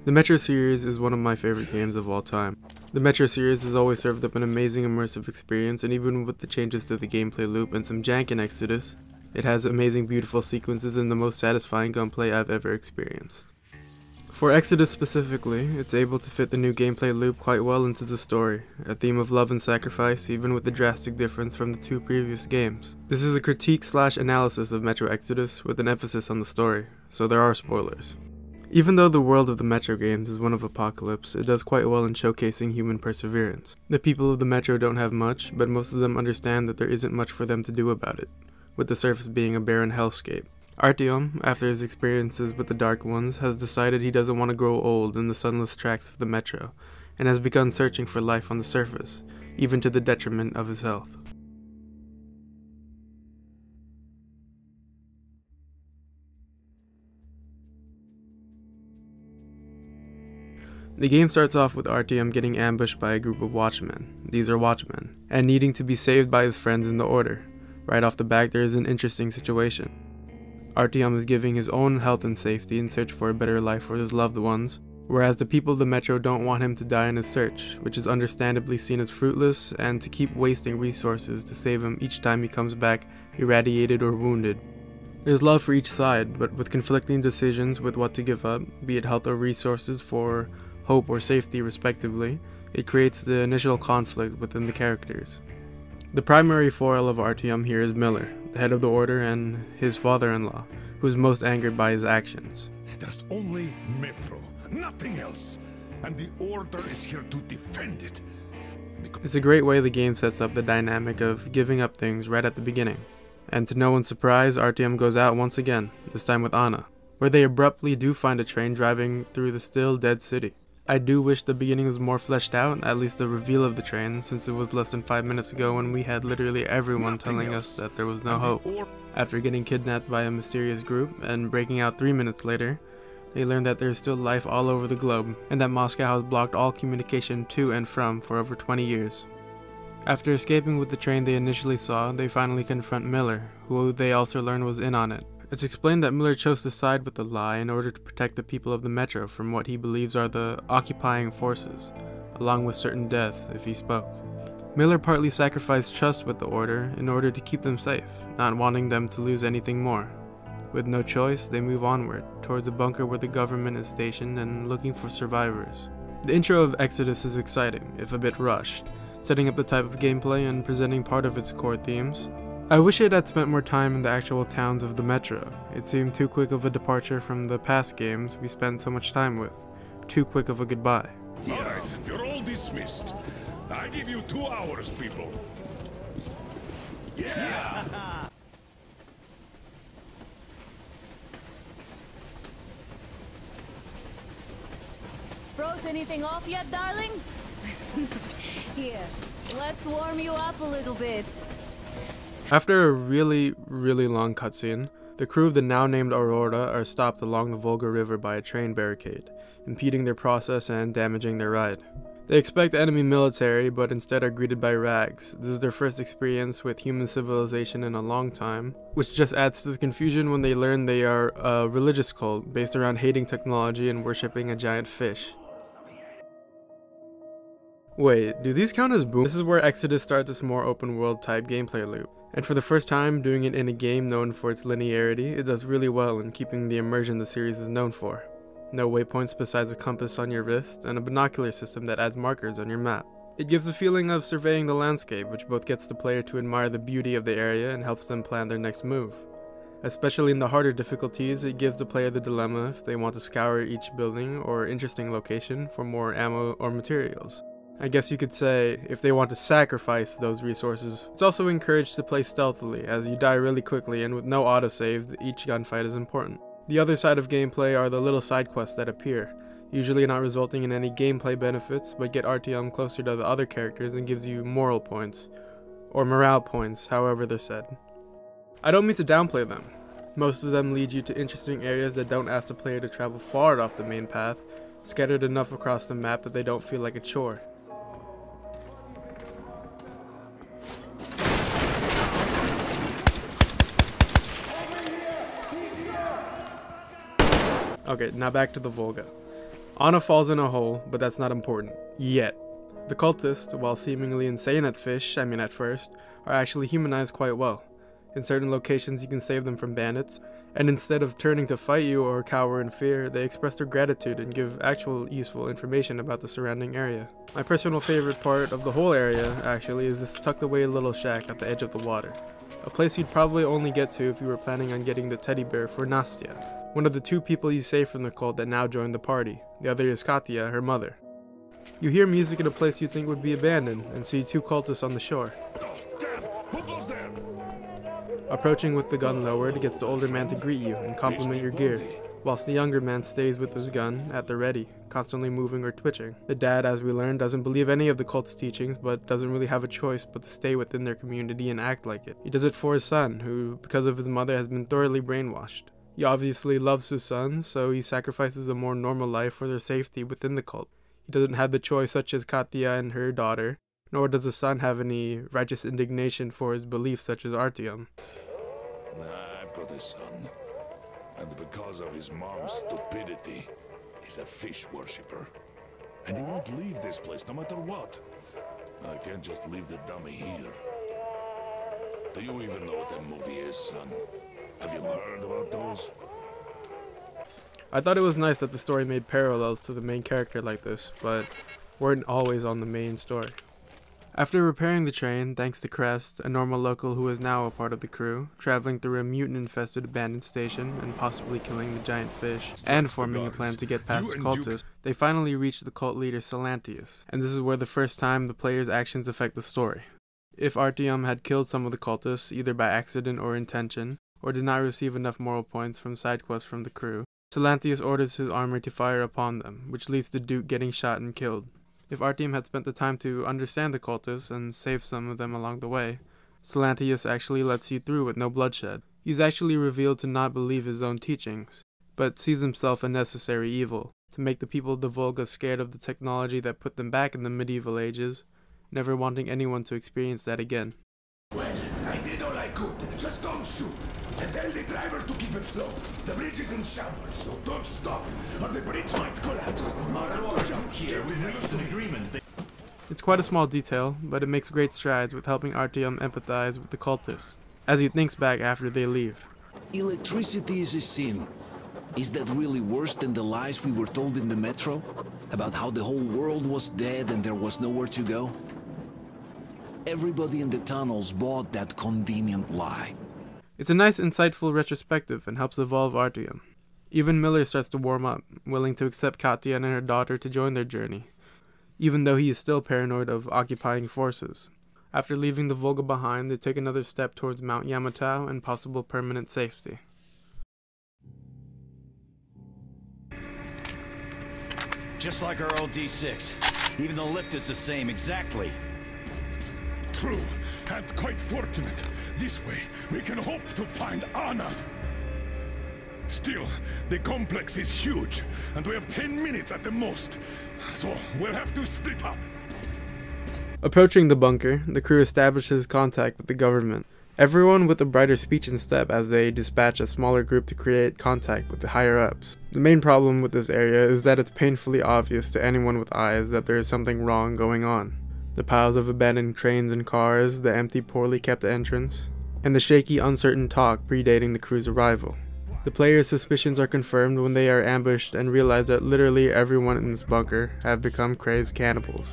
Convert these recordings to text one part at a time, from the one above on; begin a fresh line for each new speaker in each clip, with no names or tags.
The Metro series is one of my favorite games of all time. The Metro series has always served up an amazing immersive experience, and even with the changes to the gameplay loop and some jank in Exodus, it has amazing beautiful sequences and the most satisfying gunplay I've ever experienced. For Exodus specifically, it's able to fit the new gameplay loop quite well into the story, a theme of love and sacrifice even with the drastic difference from the two previous games. This is a critique/analysis of Metro Exodus with an emphasis on the story, so there are spoilers. Even though the world of the Metro games is one of apocalypse, it does quite well in showcasing human perseverance. The people of the Metro don't have much, but most of them understand that there isn't much for them to do about it, with the surface being a barren hellscape. Artyom, after his experiences with the Dark Ones, has decided he doesn't want to grow old in the sunless tracks of the Metro, and has begun searching for life on the surface, even to the detriment of his health. The game starts off with Artyom getting ambushed by a group of watchmen, these are watchmen, and needing to be saved by his friends in the Order. Right off the bat there is an interesting situation. Artyom is giving his own health and safety in search for a better life for his loved ones, whereas the people of the Metro don't want him to die in his search, which is understandably seen as fruitless, and to keep wasting resources to save him each time he comes back irradiated or wounded. There's love for each side, but with conflicting decisions with what to give up, be it health or resources for hope or safety respectively, it creates the initial conflict within the characters. The primary foil of Artyom here is Miller, the head of the Order, and his father-in-law, who is most angered by his actions.
There's only Metro, nothing else, and the Order is here to defend it.
It's a great way the game sets up the dynamic of giving up things right at the beginning. And to no one's surprise, Artyom goes out once again, this time with Anna, where they abruptly do find a train driving through the still dead city. I do wish the beginning was more fleshed out, at least the reveal of the train, since it was less than 5 minutes ago when we had literally everyone telling us that there was no hope. After getting kidnapped by a mysterious group and breaking out 3 minutes later, they learned that there's still life all over the globe, and that Moscow has blocked all communication to and from for over 20 years. After escaping with the train they initially saw, they finally confront Miller, who they also learned was in on it. It's explained that Miller chose to side with the lie in order to protect the people of the Metro from what he believes are the occupying forces, along with certain death if he spoke. Miller partly sacrificed trust with the Order in order to keep them safe, not wanting them to lose anything more. With no choice, they move onward, towards a bunker where the government is stationed and looking for survivors. The intro of Exodus is exciting, if a bit rushed, setting up the type of gameplay and presenting part of its core themes. I wish it had spent more time in the actual towns of the Metro. It seemed too quick of a departure from the past games we spent so much time with. Too quick of a goodbye.
Alright, you're all dismissed. I give you 2 hours, people. Yeah!
Froze anything off yet, darling? Here, let's warm you up a little bit.
After a really long cutscene, the crew of the now named Aurora are stopped along the Volga River by a train barricade, impeding their process and damaging their ride. They expect enemy military, but instead are greeted by rags. This is their first experience with human civilization in a long time, which just adds to the confusion when they learn they are a religious cult based around hating technology and worshipping a giant fish. Wait, do these count as boom? This is where Exodus starts its more open world type gameplay loop. And for the first time doing it in a game known for its linearity, it does really well in keeping the immersion the series is known for. No waypoints besides a compass on your wrist, and a binocular system that adds markers on your map. It gives a feeling of surveying the landscape, which both gets the player to admire the beauty of the area and helps them plan their next move. Especially in the harder difficulties, it gives the player the dilemma if they want to scour each building or interesting location for more ammo or materials. I guess you could say, if they want to sacrifice those resources. It's also encouraged to play stealthily, as you die really quickly and with no autosave, each gunfight is important. The other side of gameplay are the little side quests that appear, usually not resulting in any gameplay benefits, but get Artyom closer to the other characters and gives you moral points, or morale points, however they're said. I don't mean to downplay them. Most of them lead you to interesting areas that don't ask the player to travel far off the main path, scattered enough across the map that they don't feel like a chore. Okay, now back to the Volga. Anna falls in a hole, but that's not important. Yet. The cultists, while seemingly insane at first, are actually humanized quite well. In certain locations you can save them from bandits, and instead of turning to fight you or cower in fear, they express their gratitude and give actual useful information about the surrounding area. My personal favorite part of the whole area, actually, is this tucked away little shack at the edge of the water. A place you'd probably only get to if you were planning on getting the teddy bear for Nastya, one of the two people you saved from the cult that now joined the party. The other is Katya, her mother. You hear music in a place you think would be abandoned, and see two cultists on the shore.
Damn! Who goes there?
Approaching with the gun lowered gets the older man to greet you and compliment your gear, whilst the younger man stays with his gun at the ready, constantly moving or twitching. The dad, as we learned, doesn't believe any of the cult's teachings, but doesn't really have a choice but to stay within their community and act like it. He does it for his son, who, because of his mother, has been thoroughly brainwashed. He obviously loves his son, so he sacrifices a more normal life for their safety within the cult. He doesn't have the choice such as Katya and her daughter, nor does the son have any righteous indignation for his beliefs such as Artyom.
I've got a son, and because of his mom's stupidity, he's a fish worshipper. And he won't leave this place no matter what. I can't just leave the dummy here. Do you even know what that movie is, son? Have you heard about those?
I thought it was nice that the story made parallels to the main character like this, but weren't always on the main story. After repairing the train, thanks to Crest, a normal local who is now a part of the crew, traveling through a mutant-infested abandoned station and possibly killing the giant fish, and forming a plan to get past the cultists, they finally reach the cult leader Silantius, and this is where the first time the player's actions affect the story. If Artyom had killed some of the cultists, either by accident or intention, or did not receive enough moral points from side quests from the crew, Silantius orders his army to fire upon them, which leads to Duke getting shot and killed. If Artyom had spent the time to understand the cultists and save some of them along the way, Silantius actually lets you through with no bloodshed. He's actually revealed to not believe his own teachings, but sees himself a necessary evil, to make the people of the Volga scared of the technology that put them back in the medieval ages, never wanting anyone to experience that again.
Well, I did all I could. Just don't shoot. And tell the driver to keep it slow. The bridge is in shambles, so don't stop, or the bridge might collapse.
Here, we've reached an agreement.
It's quite a small detail, but it makes great strides with helping Artyom empathize with the cultists, as he thinks back after they leave.
Electricity is a sin. Is that really worse than the lies we were told in the metro? About how the whole world was dead and there was nowhere to go? Everybody in the tunnels bought that convenient lie.
It's a nice, insightful retrospective and helps evolve Artyom. Even Miller starts to warm up, willing to accept Katya and her daughter to join their journey, even though he is still paranoid of occupying forces. After leaving the Volga behind, they take another step towards Mount Yamantau and possible permanent safety.
Just like our old D6. Even the lift is the same, exactly.
True, and quite fortunate. This way, we can hope to find Anna. Still, the complex is huge, and we have 10 minutes at the most. So, we'll have to split up.
Approaching the bunker, the crew establishes contact with the government. Everyone with a brighter speech and step as they dispatch a smaller group to create contact with the higher-ups. The main problem with this area is that it's painfully obvious to anyone with eyes that there is something wrong going on. The piles of abandoned trains and cars, the empty, poorly kept entrance, and the shaky, uncertain talk predating the crew's arrival. The player's suspicions are confirmed when they are ambushed and realize that literally everyone in this bunker have become crazed cannibals.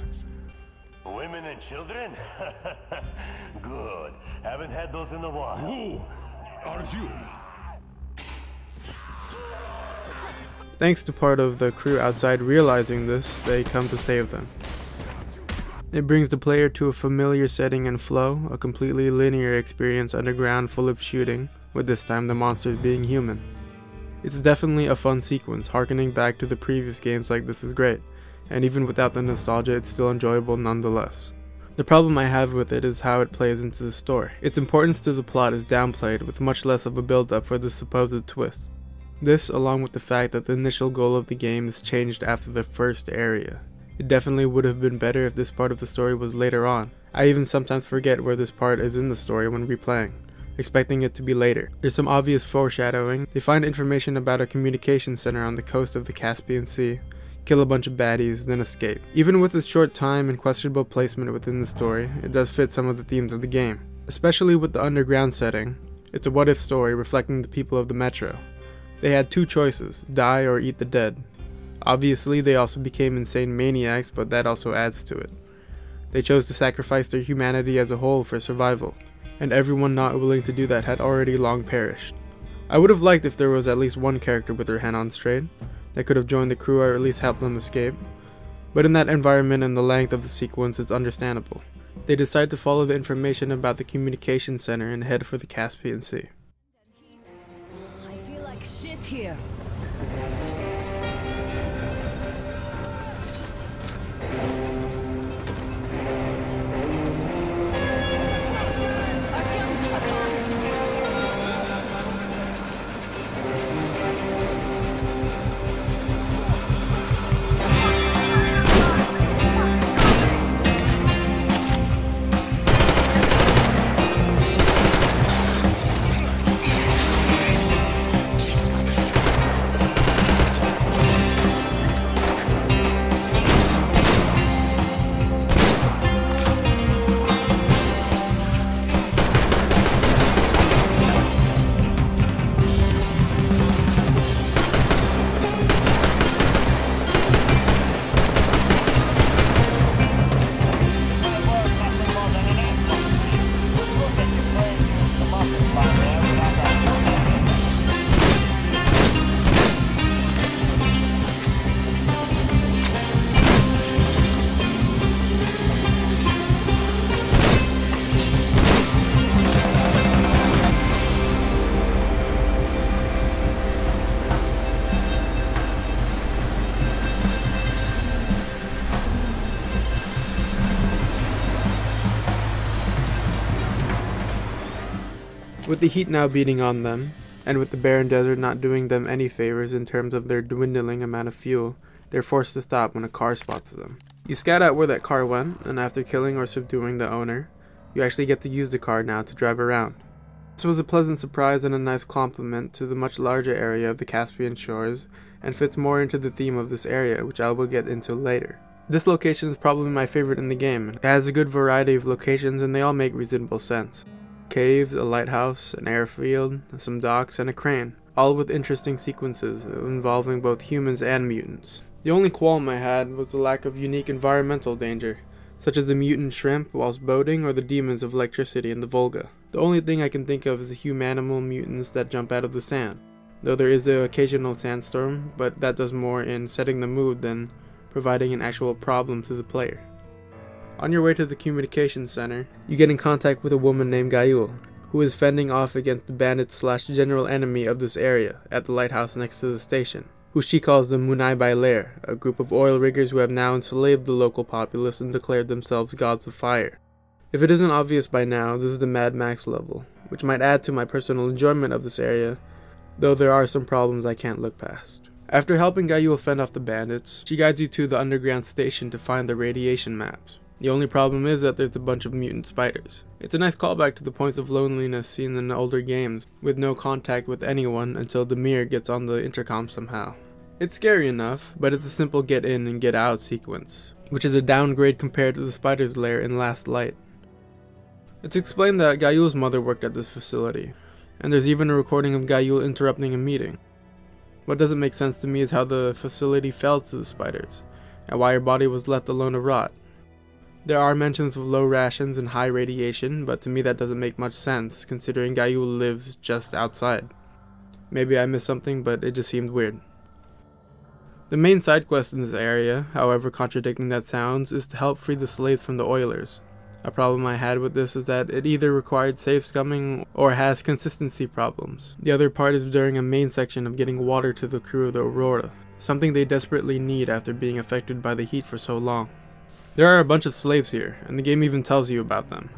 Women and children? Good. Haven't had those in a while.
Who are you?
Thanks to part of the crew outside realizing this, they come to save them. It brings the player to a familiar setting and flow, a completely linear experience underground full of shooting, with this time the monsters being human. It's definitely a fun sequence, harkening back to the previous games like this is great, and even without the nostalgia it's still enjoyable nonetheless. The problem I have with it is how it plays into the story. Its importance to the plot is downplayed with much less of a build-up for the supposed twist. This, along with the fact that the initial goal of the game is changed after the first area. It definitely would have been better if this part of the story was later on. I even sometimes forget where this part is in the story when replaying, expecting it to be later. There's some obvious foreshadowing. They find information about a communication center on the coast of the Caspian Sea, kill a bunch of baddies, then escape. Even with its short time and questionable placement within the story, it does fit some of the themes of the game. Especially with the underground setting, it's a what-if story reflecting the people of the Metro. They had two choices, die or eat the dead. Obviously, they also became insane maniacs, but that also adds to it. They chose to sacrifice their humanity as a whole for survival, and everyone not willing to do that had already long perished. I would have liked if there was at least one character with their hand on straight, that could have joined the crew or at least helped them escape, but in that environment and the length of the sequence, it's understandable. They decide to follow the information about the communication center and head for the Caspian Sea.
I feel like shit here.
With the heat now beating on them, and with the barren desert not doing them any favors in terms of their dwindling amount of fuel, they're forced to stop when a car spots them. You scout out where that car went, and after killing or subduing the owner, you actually get to use the car now to drive around. This was a pleasant surprise and a nice compliment to the much larger area of the Caspian shores, and fits more into the theme of this area, which I will get into later. This location is probably my favorite in the game. It has a good variety of locations and they all make reasonable sense. Caves, a lighthouse, an airfield, some docks, and a crane, all with interesting sequences involving both humans and mutants. The only qualm I had was the lack of unique environmental danger, such as the mutant shrimp whilst boating or the demons of electricity in the Volga. The only thing I can think of is the humanimal mutants that jump out of the sand, though there is the occasional sandstorm, but that does more in setting the mood than providing an actual problem to the player. On your way to the communications center, you get in contact with a woman named Gaioul, who is fending off against the bandits / general enemy of this area at the lighthouse next to the station, who she calls the Munai Baier, a group of oil riggers who have now enslaved the local populace and declared themselves gods of fire. If it isn't obvious by now, this is the Mad Max level, which might add to my personal enjoyment of this area, though there are some problems I can't look past. After helping Gaioul fend off the bandits, she guides you to the underground station to find the radiation maps. The only problem is that there's a bunch of mutant spiders. It's a nice callback to the points of loneliness seen in the older games, with no contact with anyone until Demir gets on the intercom somehow. It's scary enough, but it's a simple get in and get out sequence, which is a downgrade compared to the spider's lair in Last Light. It's explained that Gaioul's mother worked at this facility, and there's even a recording of Gaioul interrupting a meeting. What doesn't make sense to me is how the facility fell to the spiders, and why her body was left alone to rot. There are mentions of low rations and high radiation, but to me that doesn't make much sense, considering Gaioul lives just outside. Maybe I missed something, but it just seemed weird. The main side quest in this area, however contradicting that sounds, is to help free the slaves from the oilers. A problem I had with this is that it either required save scumming or has consistency problems. The other part is during a main section of getting water to the crew of the Aurora, something they desperately need after being affected by the heat for so long. There are a bunch of slaves here, and the game even tells you about them.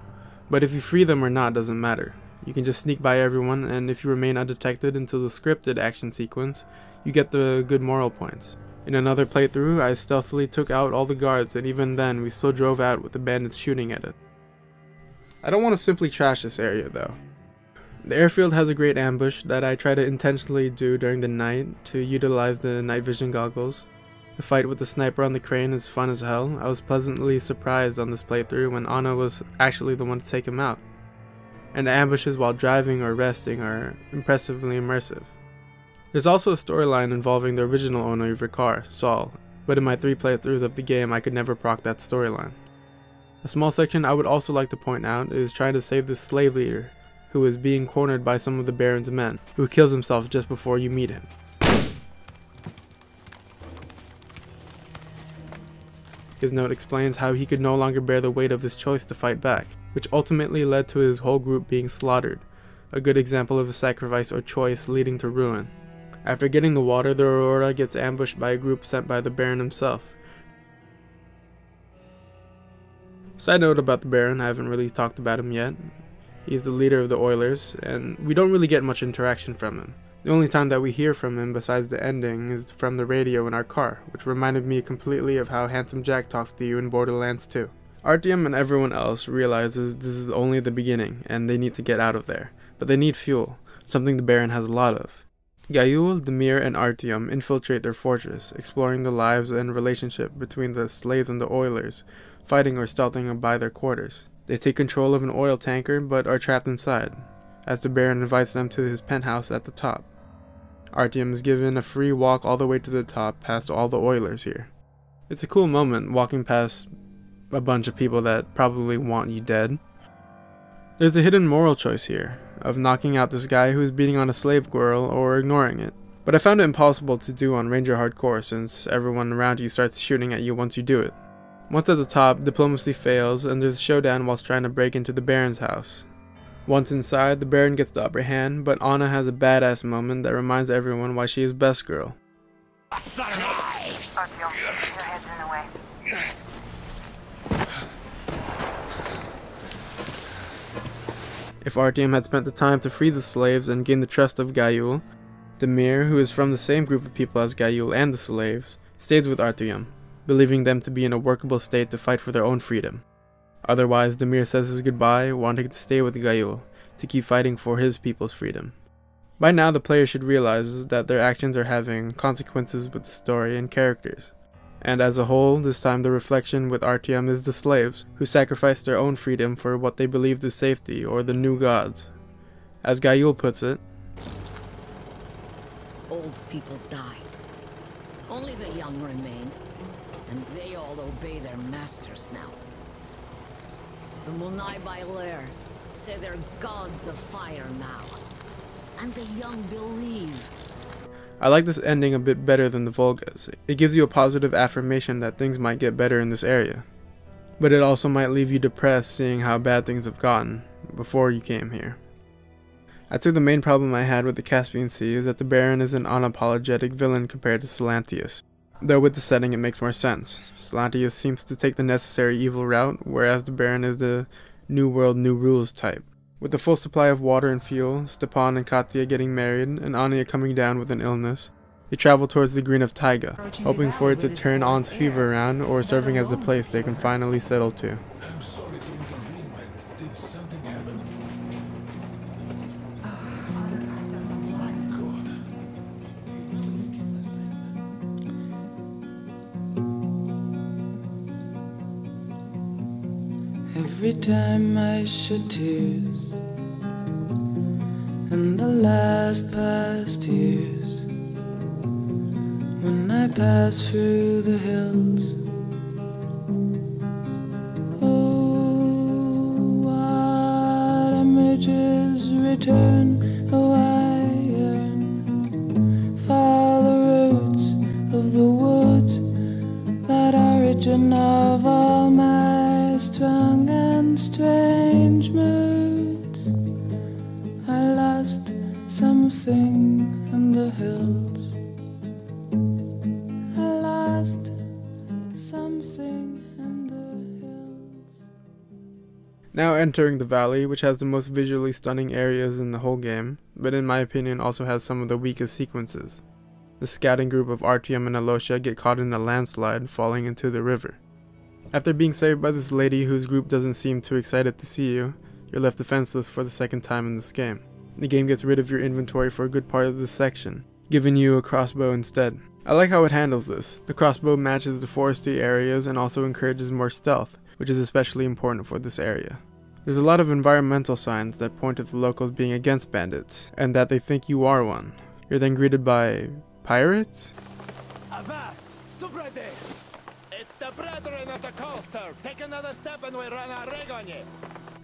But if you free them or not doesn't matter. You can just sneak by everyone, and if you remain undetected until the scripted action sequence, you get the good moral points. In another playthrough, I stealthily took out all the guards, and even then, we still drove out with the bandits shooting at it. I don't want to simply trash this area though. The airfield has a great ambush that I try to intentionally do during the night to utilize the night vision goggles. The fight with the sniper on the crane is fun as hell. I was pleasantly surprised on this playthrough when Anna was actually the one to take him out. And the ambushes while driving or resting are impressively immersive. There's also a storyline involving the original owner of your car, Saul, but in my 3 playthroughs of the game I could never proc that storyline. A small section I would also like to point out is trying to save the slave leader, who is being cornered by some of the Baron's men, who kills himself just before you meet him. His note explains how he could no longer bear the weight of his choice to fight back, which ultimately led to his whole group being slaughtered, a good example of a sacrifice or choice leading to ruin. After getting the water, the Aurora gets ambushed by a group sent by the Baron himself. Side note about the Baron, I haven't really talked about him yet. He's the leader of the Oilers, and we don't really get much interaction from him. The only time that we hear from him besides the ending is from the radio in our car, which reminded me completely of how Handsome Jack talks to you in Borderlands 2. Artyom and everyone else realizes this is only the beginning and they need to get out of there, but they need fuel, something the Baron has a lot of. Gayul, Demir, and Artyom infiltrate their fortress, exploring the lives and relationship between the slaves and the Oilers, fighting or stealthing by their quarters. They take control of an oil tanker but are trapped inside, as the Baron invites them to his penthouse at the top. Artyom is given a free walk all the way to the top past all the Oilers here. It's a cool moment walking past a bunch of people that probably want you dead. There's a hidden moral choice here, of knocking out this guy who's beating on a slave girl or ignoring it. But I found it impossible to do on Ranger Hardcore since everyone around you starts shooting at you once you do it. Once at the top, diplomacy fails and there's a showdown whilst trying to break into the Baron's house. Once inside, the Baron gets the upper hand, but Anna has a badass moment that reminds everyone why she is best girl.
Artyom, your head's in the way.
If Artyom had spent the time to free the slaves and gain the trust of Gayul, Demir, who is from the same group of people as Gayul and the slaves, stays with Artyom, believing them to be in a workable state to fight for their own freedom. Otherwise, Demir says his goodbye, wanting to stay with Gayul, to keep fighting for his people's freedom. By now, the player should realize that their actions are having consequences with the story and characters. And as a whole, this time the reflection with Artyom is the slaves, who sacrificed their own freedom for what they believed is safety, or the new gods. As Gayul puts it,
old people died. Only the young remained, and they all obey their masters now. The Munai Baier say they're gods of fire now, and the young believe.
I like this ending a bit better than the Volgas. It gives you a positive affirmation that things might get better in this area. But it also might leave you depressed seeing how bad things have gotten before you came here. I'd say the main problem I had with the Caspian Sea is that the Baron is an unapologetic villain compared to Silantius. Though with the setting it makes more sense. Silantius seems to take the necessary evil route, whereas the Baron is the New World, New Rules type. With the full supply of water and fuel, Stepan and Katya getting married, and Anya coming down with an illness, they travel towards the green of Taiga, hoping for it to turn An's fever around or serving as a place they can finally settle to.
I'm sorry to intervene, but did something happen?
Every time I shed tears in the last past years, when I pass through the hills, oh, what images return, oh, I yearn for the roots of the woods, that origin of all my strong and strange moods. I lost something in the hills. I lost something in the hills.
Now entering the valley, which has the most visually stunning areas in the whole game, but in my opinion also has some of the weakest sequences. The scouting group of Artyom and Alosha get caught in a landslide, falling into the river. After being saved by this lady whose group doesn't seem too excited to see you, you're left defenseless for the second time in this game. The game gets rid of your inventory for a good part of this section, giving you a crossbow instead. I like how it handles this. The crossbow matches the foresty areas and also encourages more stealth, which is especially important for this area. There's a lot of environmental signs that point to the locals being against bandits, and that they think you are one. You're then greeted by pirates?
Avast! Stop right there! It's the brethren of the coaster! Take another step and we run our rig on you!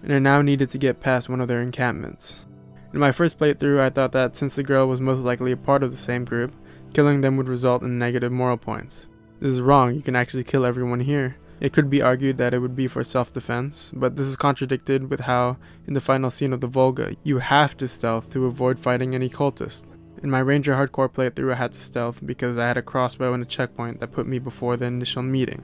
And I now needed to get past one of their encampments. In my first playthrough, I thought that since the girl was most likely a part of the same group, killing them would result in negative moral points. This is wrong, you can actually kill everyone here. It could be argued that it would be for self-defense, but this is contradicted with how, in the final scene of the Volga, you have to stealth to avoid fighting any cultists. In my Ranger Hardcore playthrough I had to stealth because I had a crossbow and a checkpoint that put me before the initial meeting.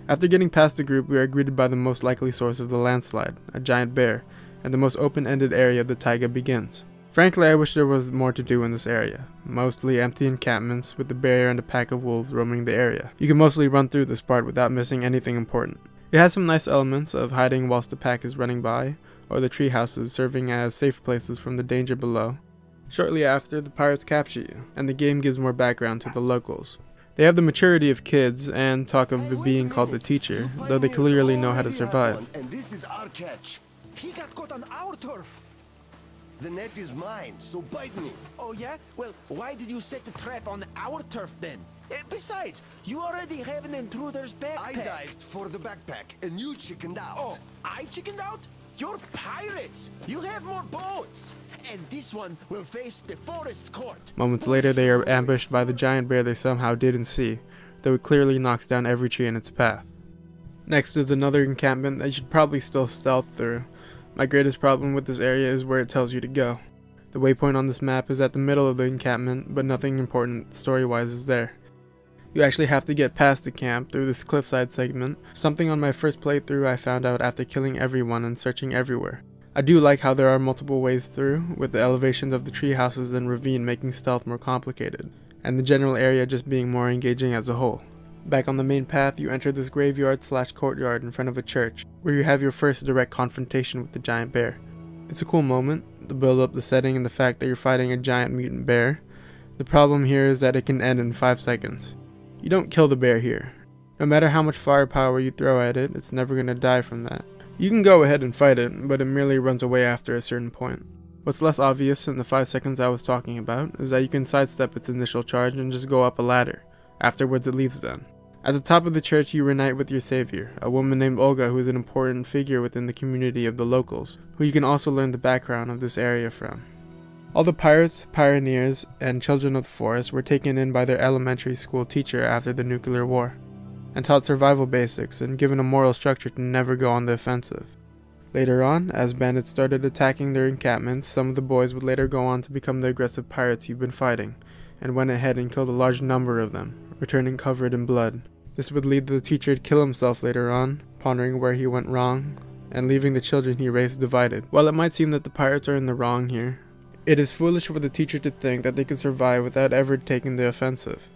After getting past the group, we are greeted by the most likely source of the landslide, a giant bear, and the most open-ended area of the taiga begins. Frankly, I wish there was more to do in this area. Mostly empty encampments with the bear and a pack of wolves roaming the area. You can mostly run through this part without missing anything important. It has some nice elements of hiding whilst the pack is running by, or the tree houses serving as safe places from the danger below. Shortly after, the pirates capture you, and the game gives more background to the locals. They have the maturity of kids and talk of being called the teacher, though they clearly know how to survive.
And this is our catch.
He got caught on our turf!
The net is mine, so bite me.
Oh yeah? Well, why did you set the trap on our turf then? Besides, you already have an intruder's backpack.
I dived for the backpack, and you chickened out.
Oh, I chickened out? You're pirates! You have more boats! And this one will face the forest court.
Moments later, they are ambushed by the giant bear they somehow didn't see, though it clearly knocks down every tree in its path. Next is another encampment that you should probably still stealth through. My greatest problem with this area is where it tells you to go. The waypoint on this map is at the middle of the encampment, but nothing important story-wise is there. You actually have to get past the camp through this cliffside segment, something on my first playthrough I found out after killing everyone and searching everywhere. I do like how there are multiple ways through, with the elevations of the tree houses and ravine making stealth more complicated, and the general area just being more engaging as a whole. Back on the main path, you enter this graveyard/courtyard in front of a church, where you have your first direct confrontation with the giant bear. It's a cool moment, the build up, the setting, and the fact that you're fighting a giant mutant bear. The problem here is that it can end in 5 seconds. You don't kill the bear here. No matter how much firepower you throw at it, it's never going to die from that. You can go ahead and fight it, but it merely runs away after a certain point. What's less obvious in the 5 seconds I was talking about is that you can sidestep its initial charge and just go up a ladder. Afterwards it leaves then. At the top of the church you reunite with your savior, a woman named Olga who is an important figure within the community of the locals, who you can also learn the background of this area from. All the pirates, pioneers, and children of the forest were taken in by their elementary school teacher after the nuclear war, and taught survival basics and given a moral structure to never go on the offensive. Later on, as bandits started attacking their encampments, some of the boys would later go on to become the aggressive pirates you've been fighting, and went ahead and killed a large number of them, returning covered in blood. This would lead the teacher to kill himself later on, pondering where he went wrong, and leaving the children he raised divided. While it might seem that the pirates are in the wrong here, it is foolish for the teacher to think that they could survive without ever taking the offensive.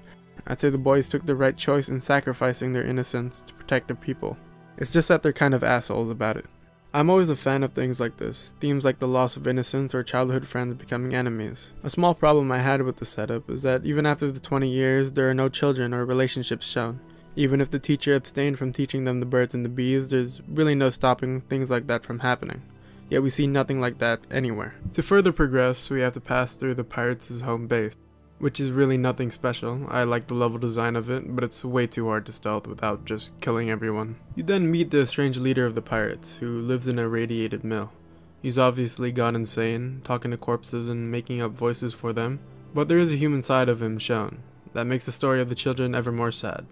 I'd say the boys took the right choice in sacrificing their innocence to protect their people. It's just that they're kind of assholes about it. I'm always a fan of things like this, themes like the loss of innocence or childhood friends becoming enemies. A small problem I had with the setup is that even after the 20 years, there are no children or relationships shown. Even if the teacher abstained from teaching them the birds and the bees, there's really no stopping things like that from happening. Yet we see nothing like that anywhere. To further progress, we have to pass through the pirates' home base, which is really nothing special. I like the level design of it, but it's way too hard to stealth without just killing everyone. You then meet the strange leader of the pirates, who lives in a radiated mill. He's obviously gone insane, talking to corpses and making up voices for them, but there is a human side of him shown, that makes the story of the children ever more sad.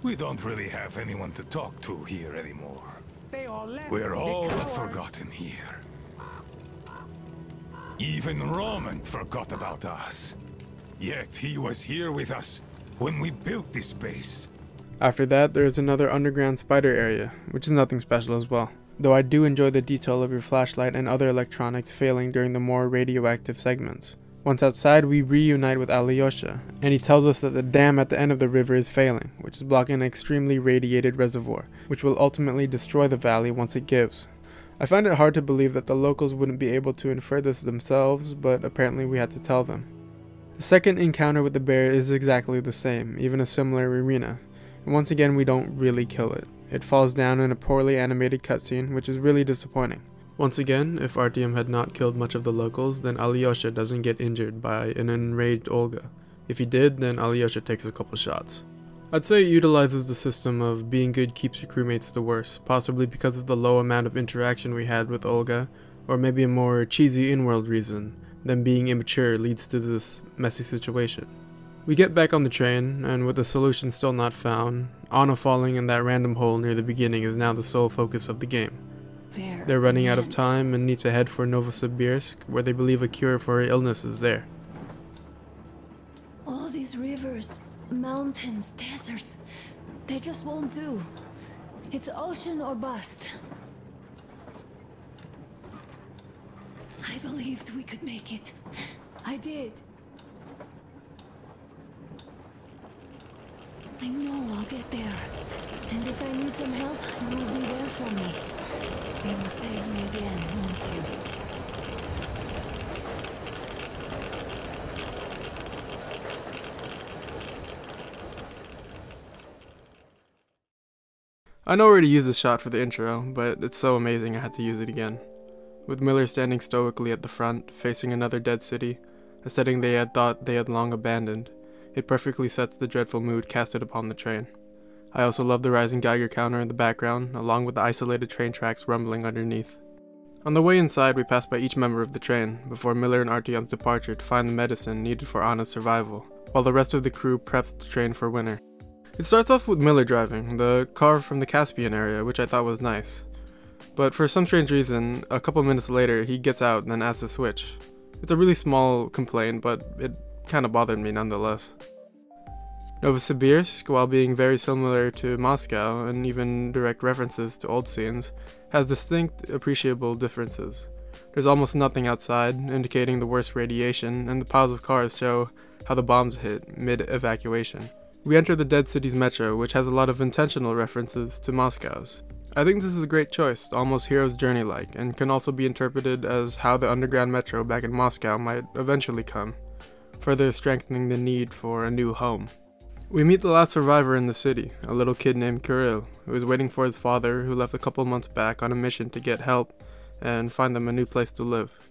We don't really have anyone to talk to here anymore.
They all left.
We're all forgotten here. Even Roman forgot about us. Yet he was here with us when we built this base.
After that, there is another underground spider area, which is nothing special as well. Though I do enjoy the detail of your flashlight and other electronics failing during the more radioactive segments. Once outside, we reunite with Alyosha, and he tells us that the dam at the end of the river is failing, which is blocking an extremely radiated reservoir, which will ultimately destroy the valley once it gives. I find it hard to believe that the locals wouldn't be able to infer this themselves, but apparently we had to tell them. The second encounter with the bear is exactly the same, even a similar arena, and once again we don't really kill it. It falls down in a poorly animated cutscene, which is really disappointing. Once again, if Artyom had not killed much of the locals, then Alyosha doesn't get injured by an enraged Olga. If he did, then Alyosha takes a couple shots. I'd say it utilizes the system of being good keeps your crewmates the worse, possibly because of the low amount of interaction we had with Olga, or maybe a more cheesy in-world reason, them being immature leads to this messy situation. We get back on the train, and with the solution still not found, Anna falling in that random hole near the beginning is now the sole focus of the game. They're running out of time and need to head for Novosibirsk, where they believe a cure for her illness is there.
All these rivers, mountains, deserts, they just won't do. It's ocean or bust. I believed we could make it. I did. I know I'll get there. And if I need some help, you will be there for me. You will save me again, won't you?
I know where to use this shot for the intro, but it's so amazing I had to use it again. With Miller standing stoically at the front, facing another dead city, a setting they had thought they had long abandoned, it perfectly sets the dreadful mood casted upon the train. I also love the rising Geiger counter in the background, along with the isolated train tracks rumbling underneath. On the way inside, we pass by each member of the train, before Miller and Artyom's departure to find the medicine needed for Anna's survival, while the rest of the crew preps the train for winter. It starts off with Miller driving, the car from the Caspian area, which I thought was nice. But for some strange reason, a couple minutes later, he gets out and then asks to switch. It's a really small complaint, but it kinda bothered me nonetheless. Novosibirsk, while being very similar to Moscow, and even direct references to old scenes, has distinct, appreciable differences. There's almost nothing outside, indicating the worst radiation, and the piles of cars show how the bombs hit mid-evacuation. We enter the Dead City's metro, which has a lot of intentional references to Moscow's. I think this is a great choice, almost Hero's Journey-like, and can also be interpreted as how the underground metro back in Moscow might eventually come, further strengthening the need for a new home. We meet the last survivor in the city, a little kid named Kirill, who is waiting for his father, who left a couple months back on a mission to get help and find them a new place to live.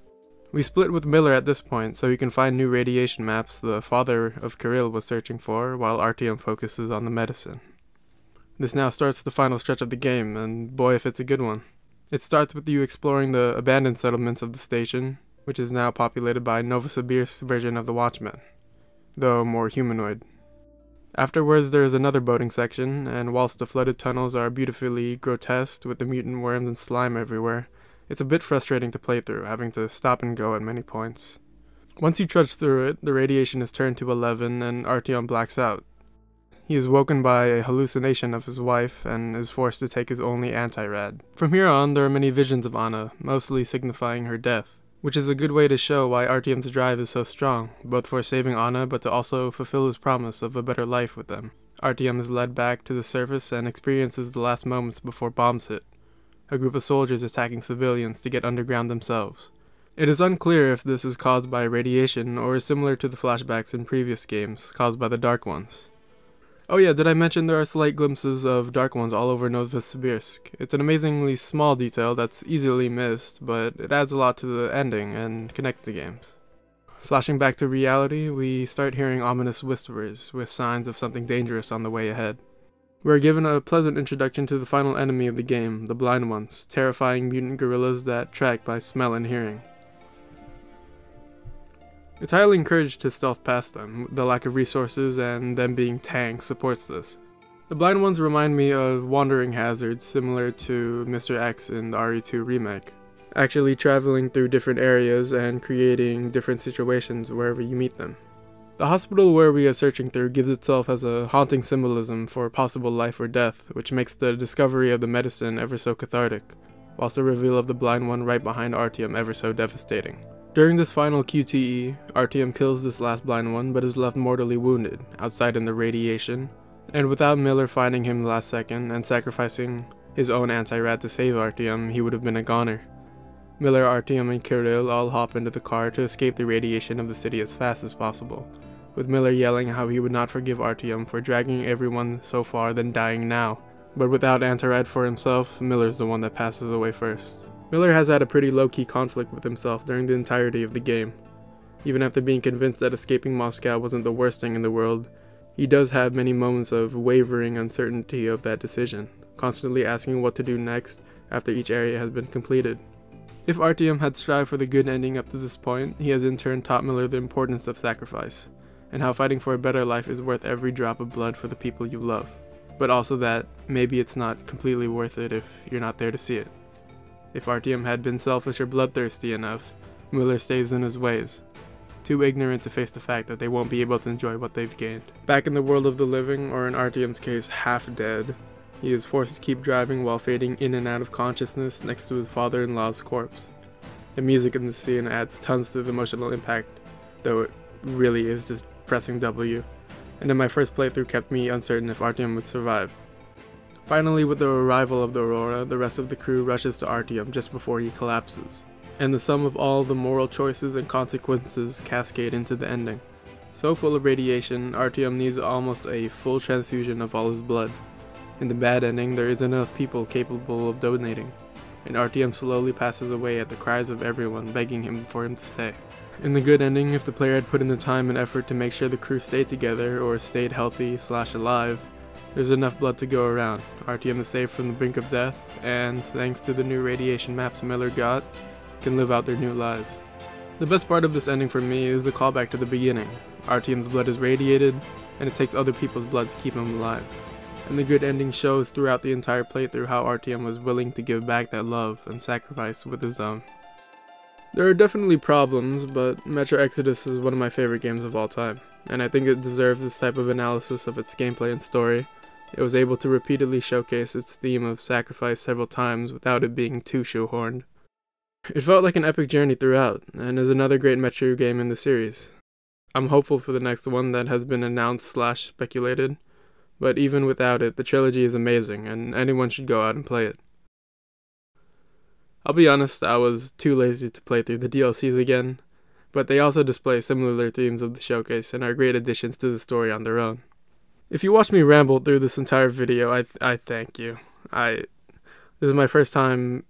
We split with Miller at this point so he can find new radiation maps the father of Kirill was searching for, while Artyom focuses on the medicine. This now starts the final stretch of the game, and boy if it's a good one. It starts with you exploring the abandoned settlements of the station, which is now populated by Novosibirsk's version of the Watchmen, though more humanoid. Afterwards there is another boating section, and whilst the flooded tunnels are beautifully grotesque with the mutant worms and slime everywhere, it's a bit frustrating to play through, having to stop and go at many points. Once you trudge through it, the radiation is turned to 11 and Artyom blacks out. He is woken by a hallucination of his wife and is forced to take his only anti-rad. From here on, there are many visions of Anna, mostly signifying her death, which is a good way to show why Artyom's drive is so strong, both for saving Anna but to also fulfill his promise of a better life with them. Artyom is led back to the surface and experiences the last moments before bombs hit, a group of soldiers attacking civilians to get underground themselves. It is unclear if this is caused by radiation or is similar to the flashbacks in previous games, caused by the Dark Ones. Oh yeah, did I mention there are slight glimpses of Dark Ones all over Novosibirsk? It's an amazingly small detail that's easily missed, but it adds a lot to the ending and connects the games. Flashing back to reality, we start hearing ominous whispers with signs of something dangerous on the way ahead. We are given a pleasant introduction to the final enemy of the game, the Blind Ones, terrifying mutant gorillas that track by smell and hearing. It's highly encouraged to stealth past them. The lack of resources and them being tanks supports this. The Blind Ones remind me of wandering hazards similar to Mr. X in the RE2 remake, actually traveling through different areas and creating different situations wherever you meet them. The hospital where we are searching through gives itself as a haunting symbolism for possible life or death, which makes the discovery of the medicine ever so cathartic, whilst the reveal of the Blind One right behind Artyom ever so devastating. During this final QTE, Artyom kills this last Blind One but is left mortally wounded, outside in the radiation, and without Miller finding him last second and sacrificing his own anti-rad to save Artyom, he would have been a goner. Miller, Artyom, and Kirill all hop into the car to escape the radiation of the city as fast as possible, with Miller yelling how he would not forgive Artyom for dragging everyone so far then dying now. But without Antarad for himself, Miller's the one that passes away first. Miller has had a pretty low-key conflict with himself during the entirety of the game. Even after being convinced that escaping Moscow wasn't the worst thing in the world, he does have many moments of wavering uncertainty of that decision, constantly asking what to do next after each area has been completed. If Artyom had strived for the good ending up to this point, he has in turn taught Miller the importance of sacrifice, and how fighting for a better life is worth every drop of blood for the people you love, but also that maybe it's not completely worth it if you're not there to see it. If Artyom had been selfish or bloodthirsty enough, Miller stays in his ways, too ignorant to face the fact that they won't be able to enjoy what they've gained. Back in the world of the living, or in Artyom's case, half dead, he is forced to keep driving while fading in and out of consciousness next to his father-in-law's corpse. The music in the scene adds tons to the emotional impact, though it really is just pressing W, and in my first playthrough kept me uncertain if Artyom would survive. Finally, with the arrival of the Aurora, the rest of the crew rushes to Artyom just before he collapses, and the sum of all the moral choices and consequences cascade into the ending. So full of radiation, Artyom needs almost a full transfusion of all his blood. In the bad ending, there isn't enough people capable of donating, and Artyom slowly passes away at the cries of everyone begging him for him to stay. In the good ending, if the player had put in the time and effort to make sure the crew stayed together or stayed healthy/alive, there's enough blood to go around. Artyom is saved from the brink of death, and thanks to the new radiation maps Miller got, can live out their new lives. The best part of this ending for me is the callback to the beginning. Artyom's blood is radiated, and it takes other people's blood to keep him alive. And the good ending shows throughout the entire playthrough how Artyom was willing to give back that love and sacrifice with his own. There are definitely problems, but Metro Exodus is one of my favorite games of all time, and I think it deserves this type of analysis of its gameplay and story. It was able to repeatedly showcase its theme of sacrifice several times without it being too shoehorned. It felt like an epic journey throughout, and is another great Metro game in the series. I'm hopeful for the next one that has been announced/speculated, but even without it, the trilogy is amazing, and anyone should go out and play it. I'll be honest, I was too lazy to play through the DLCs again, but they also display similar themes of the showcase and are great additions to the story on their own. If you watched me ramble through this entire video, I thank you. This is my first time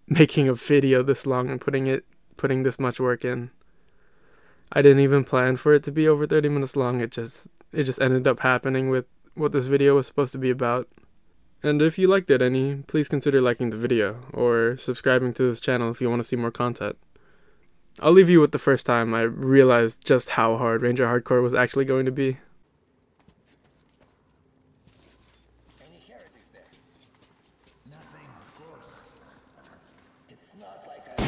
making a video this long and putting this much work in. I didn't even plan for it to be over 30 minutes long. It just ended up happening with what this video was supposed to be about. And if you liked it any, please consider liking the video, or subscribing to this channel if you want to see more content. I'll leave you with the first time I realized just how hard Ranger Hardcore was actually going to be.
Any heretics there? Nothing, of course. It's not like I